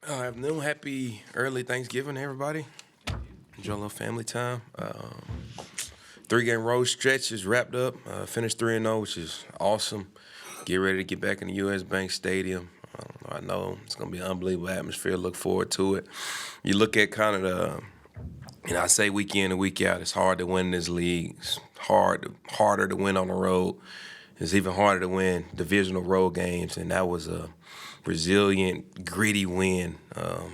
Afternoon. Happy early Thanksgiving, everybody. Enjoy a little family time. 3-game road stretch is wrapped up. Finished 3-0, which is awesome. Get ready to get back in the U.S. Bank Stadium. I know it's going to be an unbelievable atmosphere. Look forward to it. You look at kind of I say week in and week out, it's hard to win this league. It's harder to win on the road. It's even harder to win divisional road games, and that was a resilient, gritty win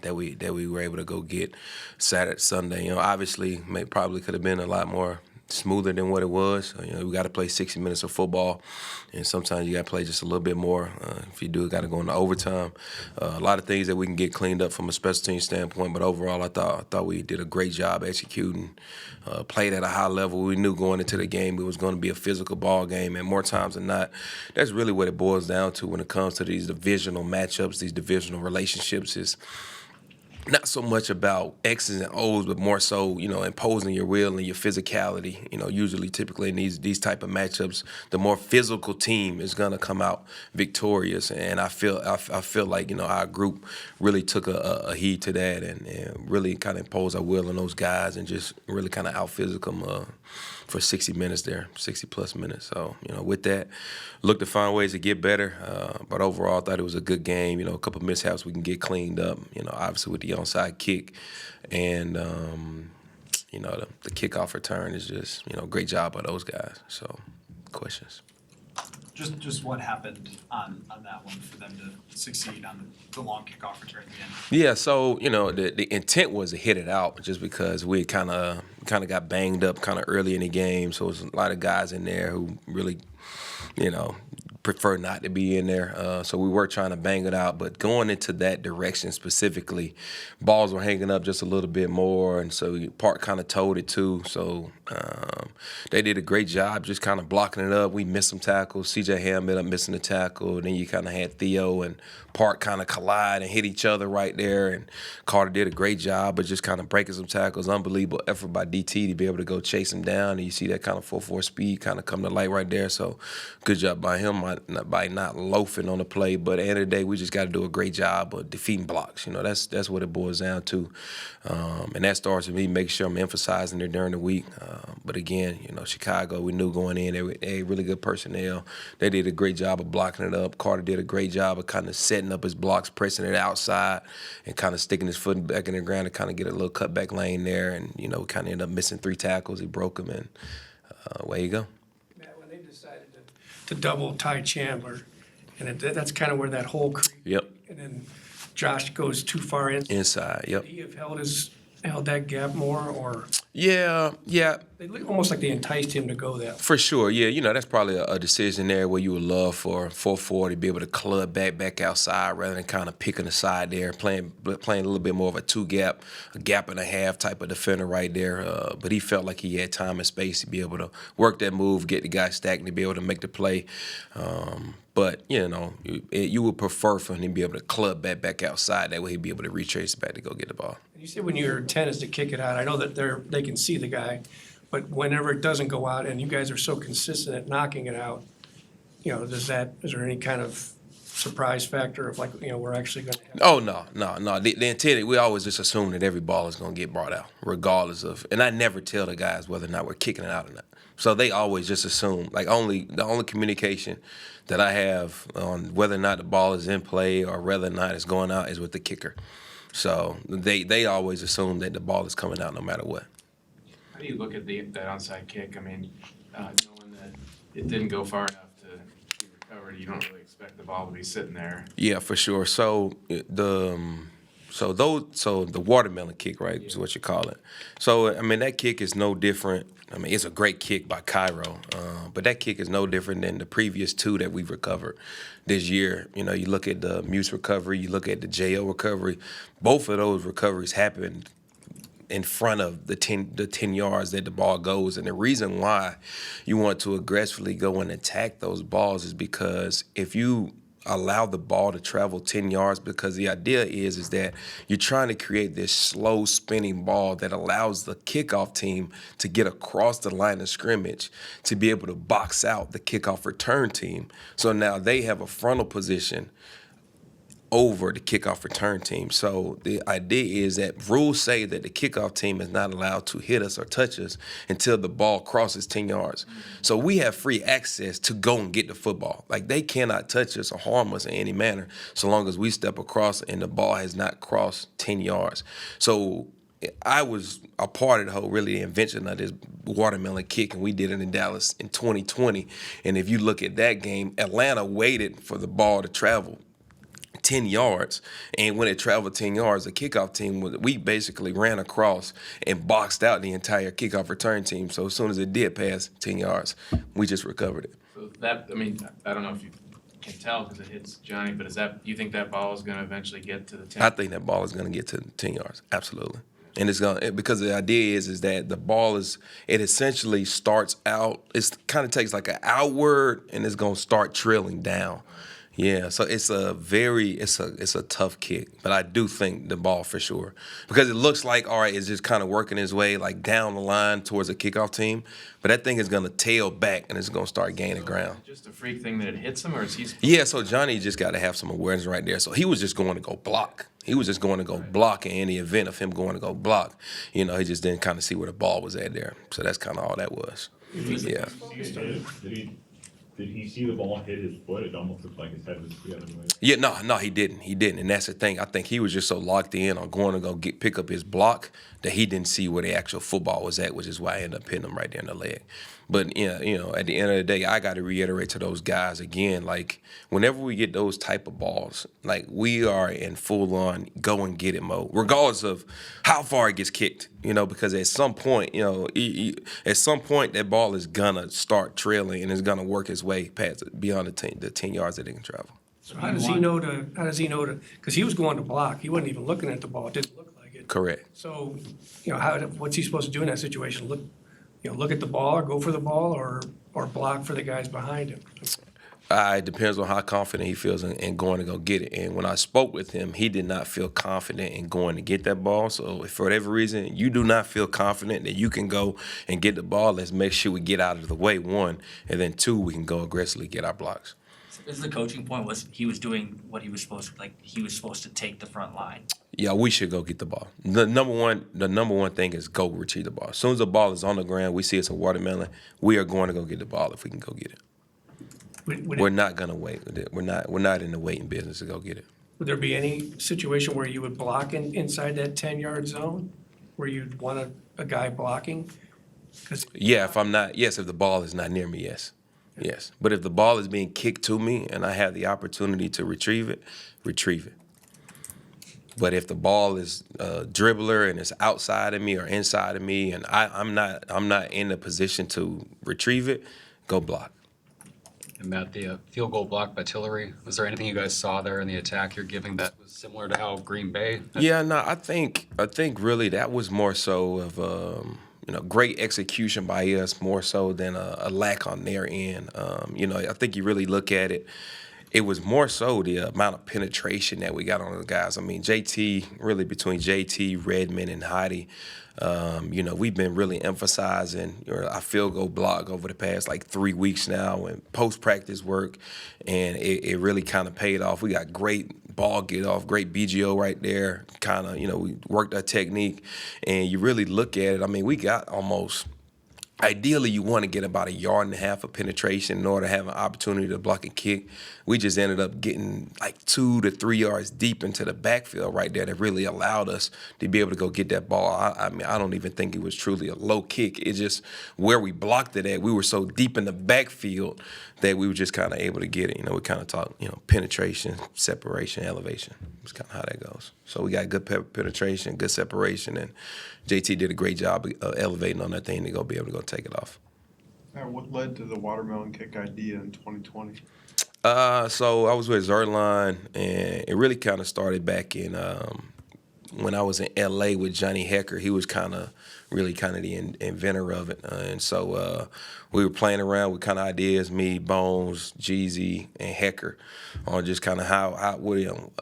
that we were able to go get Saturday, Sunday. Obviously, probably could have been a lot more smoother than what it was. We got to play 60 minutes of football, and sometimes you got to play just a little bit more. If you do, got to go into overtime. A lot of things that we can get cleaned up from a special team standpoint, but overall, I thought we did a great job executing. Played at a high level. We knew going into the game it was going to be a physical ball game, and more times than not, that's really what it boils down to when it comes to these divisional matchups, these divisional relationships. Is not so much about X's and O's, but more so, imposing your will and your physicality. Usually, typically in these type of matchups, the more physical team is gonna come out victorious. And I feel like our group really took a heed to that and really kind of imposed our will on those guys and just really kind of out physical them for 60 minutes there, 60 plus minutes. So with that, look to find ways to get better. But overall, I thought it was a good game. A couple mishaps we can get cleaned up. Obviously with the onside kick, and the kickoff return is just great job by those guys. So, questions. Just what happened on that one for them to succeed on the long kickoff return at the end? Yeah, so the intent was to hit it out just because we kind of got banged up kind of early in the game, so there's a lot of guys in there who really prefer not to be in there. So we were trying to bang it out, but going into that direction specifically, balls were hanging up just a little bit more, and so Park kind of told it too. So they did a great job just kind of blocking it up. We missed some tackles. C.J. Ham ended up missing the tackle. Then you kind of had Theo and Park kind of collide and hit each other right there, and Carter did a great job of just kind of breaking some tackles. Unbelievable effort by DT to be able to go chase him down, and you see that kind of 4-4 speed kind of come to light right there. So good job by him by not loafing on the play, but at the end of the day, we just got to do a great job of defeating blocks. That's what it boils down to, and that starts with me making sure I'm emphasizing it during the week. But again, Chicago, we knew going in, they really good personnel. They did a great job of blocking it up. Carter did a great job of kind of setting up his blocks, pressing it outside, and kind of sticking his foot back in the ground to kind of get a little cutback lane there. And, we kind of ended up missing 3 tackles. He broke them, and away you go. Matt, when they decided to double Ty Chandler, and that's kind of where that hole creeped. Yep. And then Josh goes too far Inside, yep. Would he have held that gap more, or? Yeah. They look almost like they enticed him to go that. For sure, yeah. That's probably a decision there where you would love for 4-4 to be able to club back outside rather than kind of picking the side there, playing a little bit more of a 2-gap, a gap and a half type of defender right there. But he felt like he had time and space to be able to work that move, get the guy stacked, and to be able to make the play. But, you would prefer for him to be able to club back outside. That way he'd be able to retrace back to go get the ball. You said when your intent is to kick it out, I know that they can see the guy, but whenever it doesn't go out and you guys are so consistent at knocking it out, is there any kind of surprise factor of we're actually going to have? Oh, no. The intent, we always just assume that every ball is going to get brought out, regardless of, and I never tell the guys whether or not we're kicking it out or not. So they always just assume, the only communication that I have on whether or not the ball is in play or whether or not it's going out is with the kicker. So they always assume that the ball is coming out no matter what. How do you look at that onside kick? I mean, knowing that it didn't go far enough to be recovered, you don't really expect the ball to be sitting there. Yeah, for sure. So the watermelon kick, right, is what you call it. So that kick is no different. It's a great kick by Cairo, but that kick is no different than the previous 2 that we've recovered this year. You look at the Muse recovery, you look at the JO recovery. Both of those recoveries happened in front of the 10 yards that the ball goes. And the reason why you want to aggressively go and attack those balls is because if you allow the ball to travel 10 yards, because the idea is that you're trying to create this slow spinning ball that allows the kickoff team to get across the line of scrimmage to be able to box out the kickoff return team. So now they have a frontal position over the kickoff return team. So the idea is that rules say that the kickoff team is not allowed to hit us or touch us until the ball crosses 10 yards. So we have free access to go and get the football. Like, they cannot touch us or harm us in any manner so long as we step across and the ball has not crossed 10 yards. So I was a part of the whole really invention of this watermelon kick, and we did it in Dallas in 2020. And if you look at that game, Atlanta waited for the ball to travel 10 yards, and when it traveled 10 yards, the kickoff team, we basically ran across and boxed out the entire kickoff return team. So as soon as it did pass 10 yards, we just recovered it. So that, I mean, I don't know if you can tell because it hits Johnny, but you think that ball is going to eventually get to the 10? I think that ball is going to get to 10 yards, absolutely. And it's going to, because the idea is that the ball it essentially starts out, it kind of takes like an outward, and it's going to start trailing down. Yeah, so it's a tough kick, but I do think the ball for sure, because it looks like, all right, it's just kind of working its way like down the line towards a kickoff team, but that thing is going to tail back and it's going to start gaining ground. Just a freak thing that it hits him, or is he? Yeah, so Johnny just got to have some awareness right there. So he was just going to go block. He was just going to go block in any event of him going to go block. You know, he just didn't kind of see where the ball was at there. So that's kind of all that was. Yeah. Did he see the ball hit his foot? It almost looked like his head was the other way. Yeah, no, he didn't. He didn't, and that's the thing. I think he was just so locked in on going to go pick up his block that he didn't see where the actual football was at, which is why I ended up hitting him right there in the leg. But you know, at the end of the day, I got to reiterate to those guys again, like, whenever we get those type of balls, like, we are in full-on go and get it mode, regardless of how far it gets kicked. You know, because at some point, you know, at some point that ball is gonna start trailing and it's gonna work its way past beyond the 10 yards that it can travel. So how does he know to, because he was going to block, he wasn't even looking at the ball, it didn't look like it. Correct. So, you know, what's he supposed to do in that situation? Look at the ball, or go for the ball, or block for the guys behind him? It depends on how confident he feels in going to go get it. And when I spoke with him, he did not feel confident in going to get that ball. So if for whatever reason you do not feel confident that you can go and get the ball, let's make sure we get out of the way, one, and then two, we can go aggressively get our blocks. Is the coaching point he was doing what he was supposed to, like he was supposed to take the front line? Yeah, we should go get the ball. The number one thing is go retrieve the ball. As soon as the ball is on the ground, we see it's a watermelon, we are going to go get the ball if we can go get it. We're not gonna wait. We're not in the waiting business to go get it. Would there be any situation where you would block inside that 10-yard zone, where you'd want a guy blocking? Yeah, if the ball is not near me, yes. Yes. But if the ball is being kicked to me and I have the opportunity to retrieve it. But if the ball is a dribbler and it's outside of me or inside of me and I'm not in a position to retrieve it, go block. And Matt, the field goal block by Tillery, was there anything you guys saw there in the attack you're giving that was similar to how Green Bay? Yeah, no, I think really that was more so of great execution by us, more so than a lack on their end. I think you really look at it, it was more so the amount of penetration that we got on the guys. I mean, really between JT, Redmond, and Heidi, we've been really emphasizing our field goal block over the past like 3 weeks now and post-practice work, and it really kind of paid off. We got great ball get off, great BGO right there, kind of, we worked our technique, and you really look at it, I mean, we got almost, ideally you want to get about 1.5 yards of penetration in order to have an opportunity to block and kick. We just ended up getting like 2 to 3 yards deep into the backfield right there that really allowed us to be able to go get that ball. I mean, I don't even think it was truly a low kick. It's just where we blocked it at. We were so deep in the backfield that we were just kind of able to get it. We kind of talk, penetration, separation, elevation. It's kind of how that goes. So we got good penetration, good separation, and JT did a great job of elevating on that thing to go be able to go take it off. What led to the watermelon kick idea in 2020? So I was with Zerline, and it really kind of started back in when I was in L.A. with Johnny Hecker. He was really the inventor of it. And so we were playing around with kind of ideas, me, Bones, Jeezy, and Hecker, on just kind of how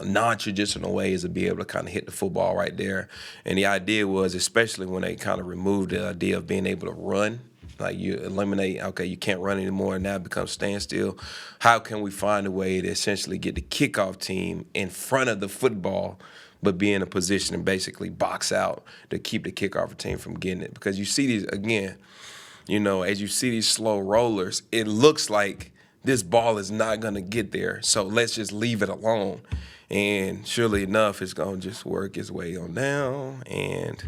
non-traditional ways to be able to kind of hit the football right there. And the idea was, especially when they kind of removed the idea of being able to run, Like you eliminate, okay, you can't run anymore, and now it becomes standstill. How can we find a way to essentially get the kickoff team in front of the football, but be in a position to basically box out to keep the kickoff team from getting it? Because you see these, again, as you see these slow rollers, it looks like this ball is not going to get there, so let's just leave it alone. And surely enough, it's going to just work its way on down, and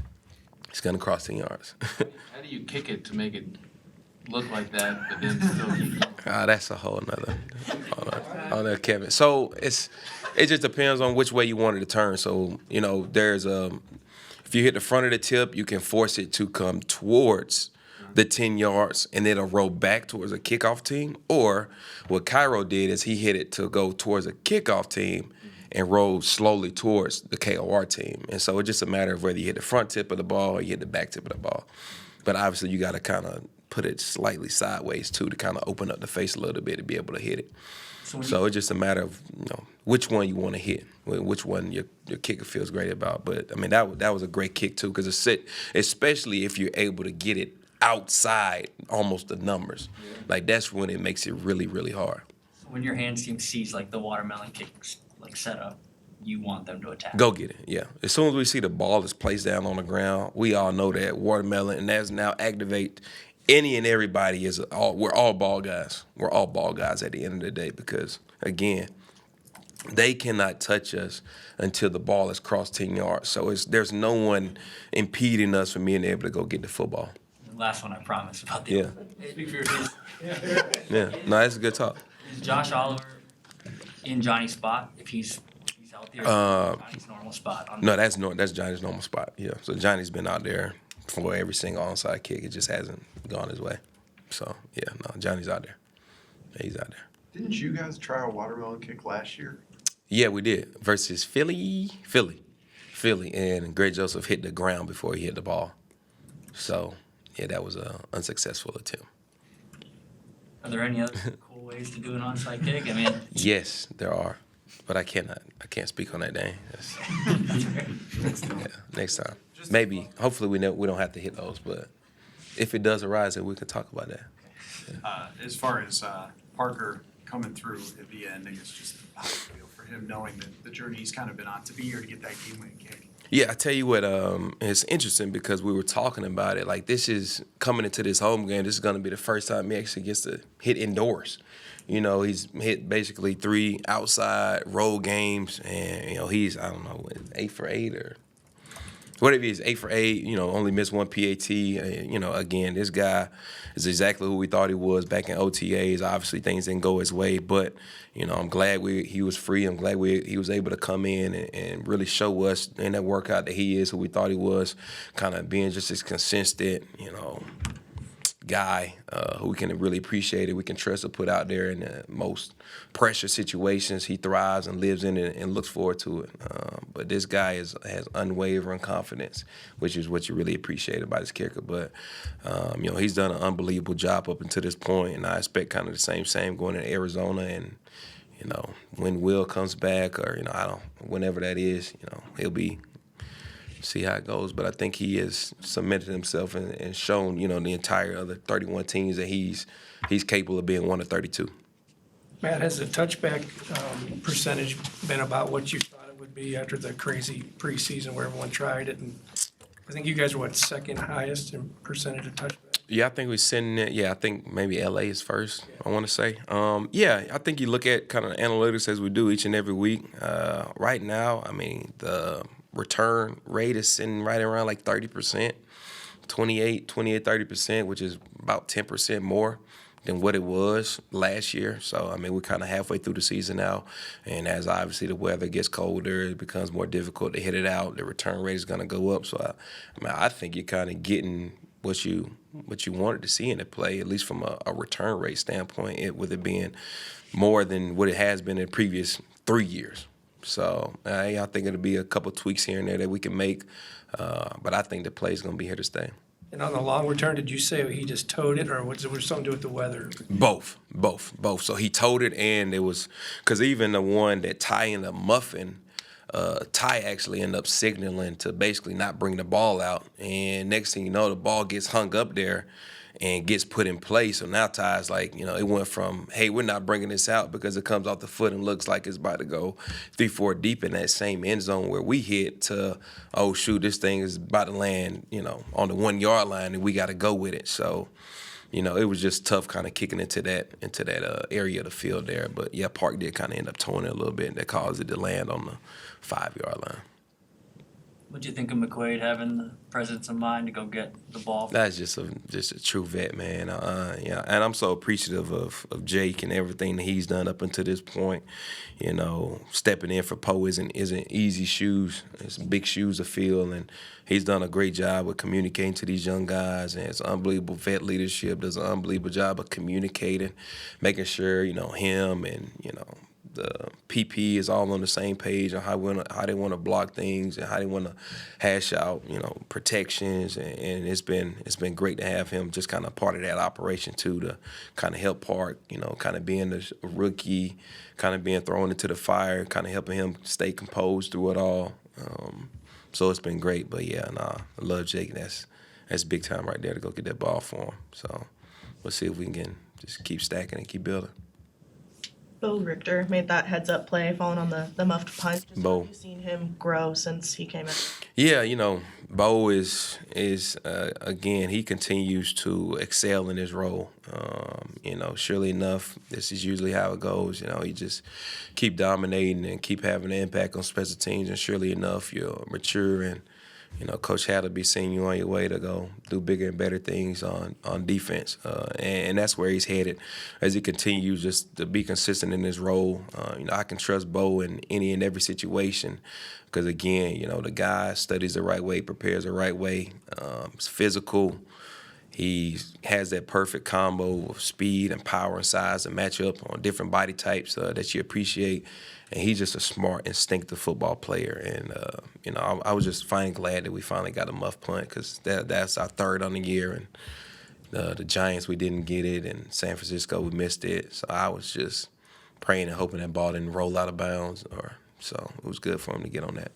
it's going to cross 10 yards. How do you kick it to make it look like that, but then still keep going? That's a whole nother Kevin. So it just depends on which way you want it to turn. So, there's if you hit the front of the tip, you can force it to come towards the 10 yards, and it'll roll back towards a kickoff team. Or what Cairo did is he hit it to go towards a kickoff team and roll slowly towards the KOR team. And so it's just a matter of whether you hit the front tip of the ball or you hit the back tip of the ball. But obviously you got to kind of put it slightly sideways too to kind of open up the face a little bit to be able to hit it. So it's just a matter of which one you want to hit, which one your kicker feels great about. But I mean that was a great kick too, because especially if you're able to get it outside almost the numbers. Like that's when it makes it really, really hard. So when your hands team sees like the watermelon kicks like set up, you want them to attack. Go get it, yeah. As soon as we see the ball is placed down on the ground, we all know that watermelon, and that's now activate any and everybody we're all ball guys. We're all ball guys at the end of the day because, again, they cannot touch us until the ball has crossed 10 yards. So there's no one impeding us from being able to go get the football. Last one I promise about the Yeah. Speak for yourself. Yeah, no, that's a good talk. Is Josh Oliver in Johnny's spot if he's out there? Johnny's normal spot. No, that's Johnny's normal spot. Yeah, so Johnny's been out there for every single onside kick. It just hasn't gone his way. So yeah, no, Johnny's out there. Yeah, he's out there. Didn't you guys try a watermelon kick last year? Yeah, we did versus Philly, and Greg Joseph hit the ground before he hit the ball. So yeah, that was an unsuccessful attempt. Are there any other cool ways to do an onside kick? I mean, Yes, there are, but I can't speak on that day. Yeah, next time. Maybe, hopefully we don't have to hit those, but if it does arise, then we can talk about that. As far as Parker coming through at the end, I guess just how you feel for him knowing that the journey he's kind of been on to be here to get that game-winning kick. Yeah, I tell you what, it's interesting because we were talking about it. Like, this is coming into this home game. This is going to be the first time he actually gets to hit indoors. He's hit basically 3 outside road games, and he's 8 for 8 or whatever he is, 8 for 8. Only missed 1 PAT. Again, this guy is exactly who we thought he was back in OTAs. Obviously, things didn't go his way, but I'm glad he was free. I'm glad he was able to come in and really show us in that workout that he is who we thought he was, kind of being just as consistent, guy who we can really appreciate it. We can trust to put out there in the most pressure situations. He thrives and lives in it and looks forward to it. But this guy has unwavering confidence, which is what you really appreciate about his kicker. But he's done an unbelievable job up until this point, and I expect kind of the same going to Arizona. And when Will comes back, or whenever that is, he'll be. See how it goes, but I think he has cemented himself and shown, the entire other 31 teams that he's capable of being one of 32. Matt, has the touchback percentage been about what you thought it would be after the crazy preseason where everyone tried it? And I think you guys were, second highest in percentage of touchback? Yeah, I think we're sending it. Yeah, I think maybe LA is first, I want to say. I think you look at kind of the analytics as we do each and every week. Right now, the return rate is sitting right around like 30%, 30%, which is about 10% more than what it was last year. So, we're kind of halfway through the season now. And as obviously the weather gets colder, it becomes more difficult to hit it out. The return rate is going to go up. So, I think you're kind of getting what you wanted to see in the play, at least from a return rate standpoint, with it being more than what it has been in the previous 3 years. So I think it'll be a couple tweaks here and there that we can make, but I think the play's going to be here to stay. And on the long return, did you say he just towed it, or was there something to do with the weather? Both. So he towed it, and it was because even the one that Ty ended up muffing, Ty actually ended up signaling to basically not bring the ball out. And next thing you know, the ball gets hung up there. and gets put in place. So now Ty's like, it went from, hey, we're not bringing this out because it comes off the foot and looks like it's about to go 3-4 deep in that same end zone where we hit to, oh, shoot, this thing is about to land, on the 1 yard line and we got to go with it. So, it was just tough kind of kicking into that area of the field there. But, yeah, Park did kind of end up towing it a little bit, and that caused it to land on the 5 yard line. What do you think of McQuaid having the presence of mind to go get the ball? That's just a true vet, man. And I'm so appreciative of Jake and everything that he's done up until this point. Stepping in for Poe isn't easy shoes. It's big shoes to fill, and he's done a great job with communicating to these young guys. And it's unbelievable vet leadership. Does an unbelievable job of communicating, making sure him and the PP is all on the same page on how they want to block things and how they want to hash out, protections. And it's been great to have him just kind of part of that operation too, to kind of help Park, kind of being a rookie, kind of being thrown into the fire, kind of helping him stay composed through it all. So it's been great. But yeah, I love Jake. That's big time right there to go get that ball for him. So we'll see if we can just keep stacking and keep building. Bo Richter made that heads-up play, falling on the muffed punt. Just Bo. How have you seen him grow since he came in? Yeah, Bo is again, he continues to excel in his role. Surely enough, this is usually how it goes. He just keep dominating and keep having an impact on special teams, and surely enough, you're mature and Coach Hatter be seeing you on your way to go do bigger and better things on defense. And that's where he's headed as he continues just to be consistent in his role. I can trust Bo in any and every situation because, again, the guy studies the right way, prepares the right way. He's physical. He has that perfect combo of speed and power and size and match up on different body types that you appreciate. And he's just a smart, instinctive football player. And, I was just glad that we finally got a muff punt because that's our third on the year. And the Giants, we didn't get it. And San Francisco, we missed it. So I was just praying and hoping that ball didn't roll out of bounds. So it was good for him to get on that.